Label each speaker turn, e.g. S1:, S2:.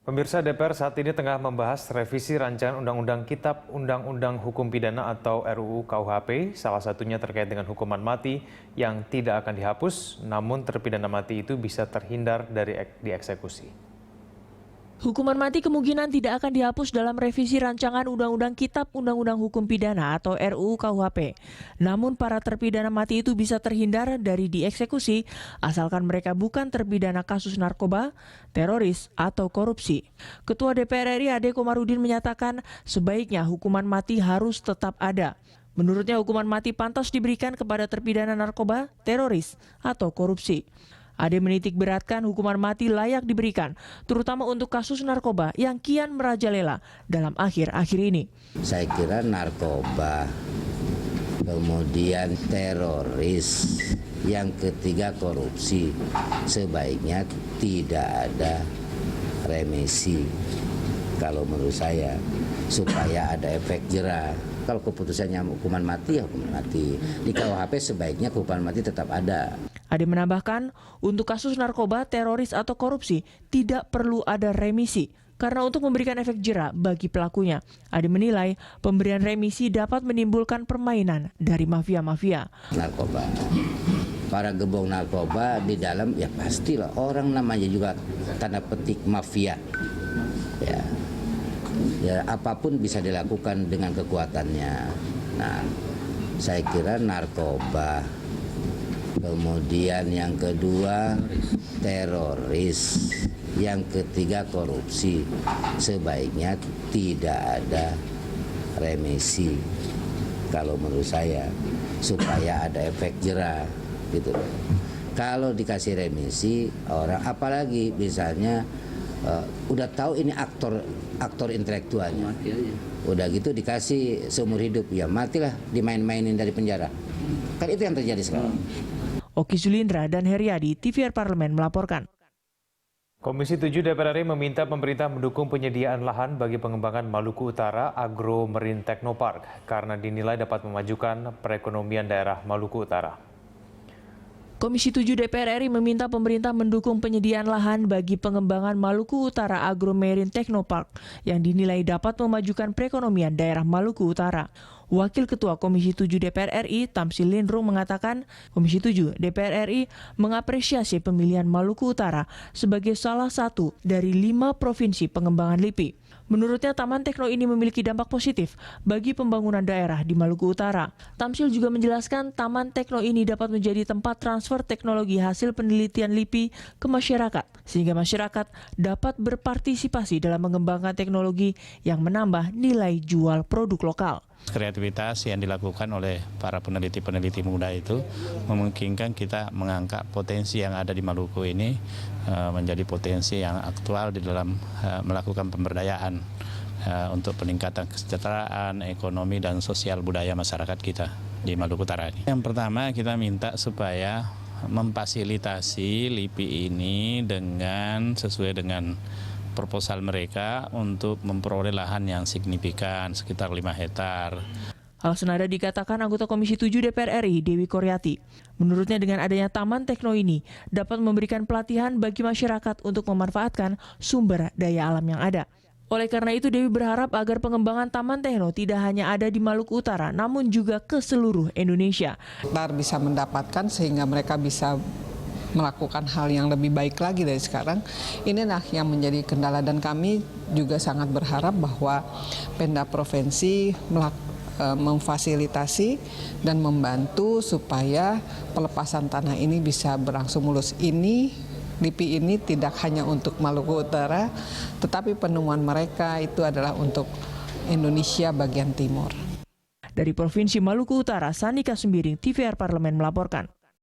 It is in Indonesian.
S1: Pemirsa, DPR saat ini tengah membahas revisi rancangan Undang-Undang Kitab Undang-Undang Hukum Pidana atau RUU KUHP, salah satunya terkait dengan hukuman mati yang tidak akan dihapus, namun terpidana mati itu bisa terhindar dari dieksekusi.
S2: Hukuman mati kemungkinan tidak akan dihapus dalam revisi rancangan Undang-Undang Kitab Undang-Undang Hukum Pidana atau RUU KUHP. Namun para terpidana mati itu bisa terhindar dari dieksekusi asalkan mereka bukan terpidana kasus narkoba, teroris, atau korupsi. Ketua DPR RI Ade Komarudin menyatakan sebaiknya hukuman mati harus tetap ada. Menurutnya hukuman mati pantas diberikan kepada terpidana narkoba, teroris, atau korupsi. Ade menitik beratkan hukuman mati layak diberikan, terutama untuk kasus narkoba yang kian merajalela dalam akhir-akhir ini.
S3: Saya kira narkoba, kemudian teroris, yang ketiga korupsi, sebaiknya tidak ada remisi. Kalau menurut saya, supaya ada efek jera. Kalau keputusannya hukuman mati, ya hukuman mati. Di KUHP sebaiknya hukuman mati tetap ada.
S2: Ade menambahkan, untuk kasus narkoba, teroris, atau korupsi tidak perlu ada remisi karena untuk memberikan efek jera bagi pelakunya. Ade menilai pemberian remisi dapat menimbulkan permainan dari mafia-mafia.
S3: Narkoba, para gebong narkoba di dalam ya pastilah orang namanya juga tanda petik mafia. Ya apapun bisa dilakukan dengan kekuatannya. Nah, saya kira narkoba, kemudian yang kedua teroris, yang ketiga korupsi, sebaiknya tidak ada remisi. Kalau menurut saya, supaya ada efek jera gitu. Kalau dikasih remisi orang, apalagi misalnya udah tahu ini aktor intelektualnya, udah gitu dikasih seumur hidup, ya matilah, dimain-mainin dari penjara. Kan itu yang terjadi sekarang.
S2: Oki Zulindra dan Heriadi, TVR Parlemen melaporkan.
S1: Komisi 7 DPR RI meminta pemerintah mendukung penyediaan lahan bagi pengembangan Maluku Utara Agro Marine Technopark karena dinilai dapat memajukan perekonomian daerah Maluku Utara.
S2: Komisi 7 DPR RI meminta pemerintah mendukung penyediaan lahan bagi pengembangan Maluku Utara Agro Marine Technopark yang dinilai dapat memajukan perekonomian daerah Maluku Utara. Wakil Ketua Komisi 7 DPR RI, Tamsil Lindrung mengatakan, Komisi 7 DPR RI mengapresiasi pemilihan Maluku Utara sebagai salah satu dari 5 provinsi pengembangan LIPI. Menurutnya, Taman Tekno ini memiliki dampak positif bagi pembangunan daerah di Maluku Utara. Tamsil juga menjelaskan Taman Tekno ini dapat menjadi tempat transfer teknologi hasil penelitian LIPI ke masyarakat, sehingga masyarakat dapat berpartisipasi dalam mengembangkan teknologi yang menambah nilai jual produk lokal.
S4: Kreativitas yang dilakukan oleh para peneliti-peneliti muda itu memungkinkan kita mengangkat potensi yang ada di Maluku ini menjadi potensi yang aktual di dalam melakukan pemberdayaan untuk peningkatan kesejahteraan, ekonomi, dan sosial budaya masyarakat kita di Maluku Utara ini. Yang pertama, kita minta supaya memfasilitasi LIPI ini dengan sesuai dengan proposal mereka untuk memperoleh lahan yang signifikan, sekitar 5 hektar.
S2: Hal senada dikatakan anggota Komisi 7 DPR RI, Dewi Koryati. Menurutnya dengan adanya Taman Tekno ini dapat memberikan pelatihan bagi masyarakat untuk memanfaatkan sumber daya alam yang ada. Oleh karena itu, Dewi berharap agar pengembangan Taman Tekno tidak hanya ada di Maluku Utara, namun juga ke seluruh Indonesia.
S5: Bisa mendapatkan sehingga mereka bisa melakukan hal yang lebih baik lagi dari sekarang. Inilah yang menjadi kendala, dan kami juga sangat berharap bahwa Pemda Provinsi memfasilitasi dan membantu supaya pelepasan tanah ini bisa berlangsung mulus. LIPI ini tidak hanya untuk Maluku Utara, tetapi penemuan mereka itu adalah untuk Indonesia bagian timur.
S2: Dari Provinsi Maluku Utara, Sanika Sembiring, TVR Parlemen melaporkan.